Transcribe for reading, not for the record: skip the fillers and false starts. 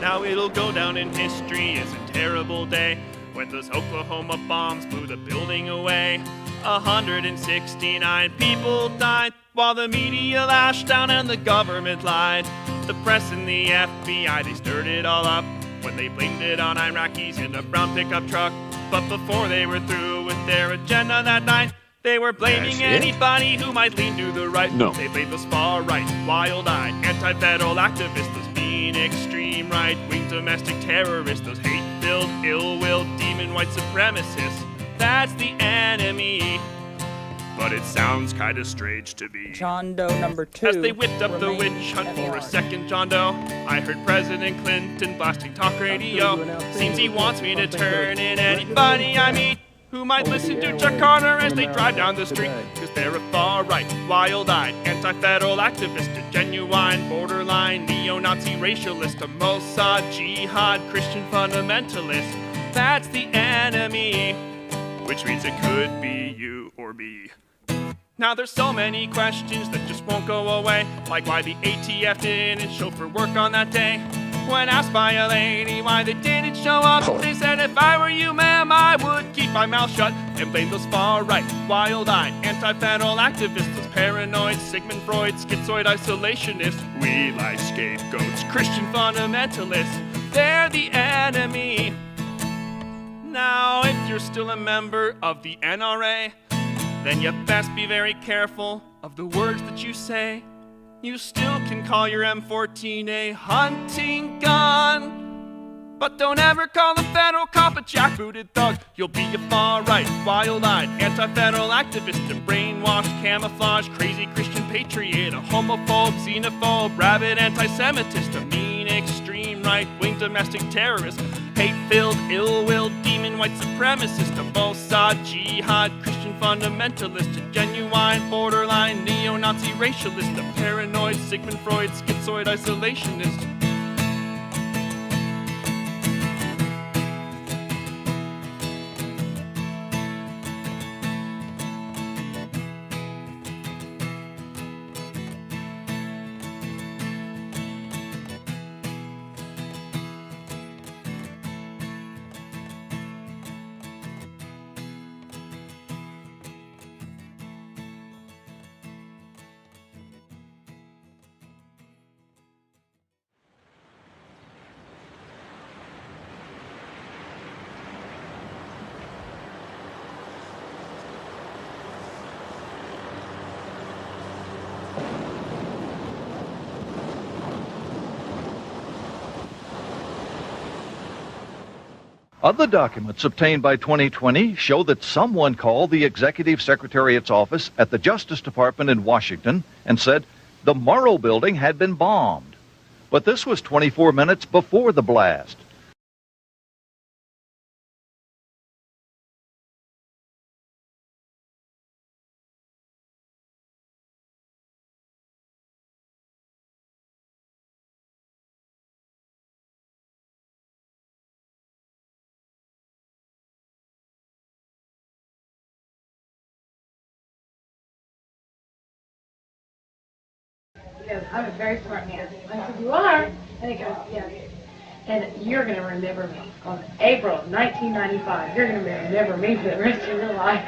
Now it'll go down in history as a terrible day when those Oklahoma bombs blew the building away. 169 people died while the media lashed down and the government lied. The press and the FBI, they stirred it all up when they blamed it on Iraqis in a brown pickup truck. But before they were through with their agenda that night, they were blaming anybody who might lean to the right. No. They blamed those far-right, wild-eyed, anti-federal activists, those mean extreme right-wing domestic terrorists, those hate-filled, ill-willed, demon white supremacists. That's the enemy. But it sounds kinda strange to me. John Doe number 2. As they whipped up the witch hunt for a second John Doe, I heard President Clinton blasting talk radio. Seems he wants me to turn in anybody I meet who might listen to Chuck Carter as they drive down the street. Cause they're a far-right, wild-eyed, anti-federal activist, a genuine, borderline, neo-Nazi racialist, a Mossad, jihad, Christian fundamentalist. That's the enemy, which means it could be you or me. Now there's so many questions that just won't go away, like why the ATF didn't show for work on that day. When asked by a lady why they didn't show up, they said, if I were you, ma'am, I would keep my mouth shut and blame those far-right, wild-eyed, anti-federal activists, those paranoid, Sigmund Freud, schizoid isolationists. We like scapegoats, Christian fundamentalists. They're the enemy. Now, if you're still a member of the NRA, then you best be very careful of the words that you say. You still can call your M14 a hunting gun, but don't ever call a federal cop a jackbooted thug. You'll be a far-right, wild-eyed, anti-federal activist, a brainwashed, camouflaged, crazy Christian patriot, a homophobe, xenophobe, rabid anti-Semitist, a mean, extreme, right-wing domestic terrorist, hate-filled, ill-willed, demon white supremacist, a Mossad, jihad, Christian fundamentalist, a genuine, borderline, neo-Nazi racialist, a paranoid, Sigmund Freud, schizoid isolationist. Other documents obtained by 2020 show that someone called the Executive Secretariat's office at the Justice Department in Washington and said the Morrow building had been bombed. But this was 24 minutes before the blast. He goes, I'm a very smart man. I said, you are? And he goes, yes. And you're going to remember me on April 1995. You're going to remember me for the rest of your life.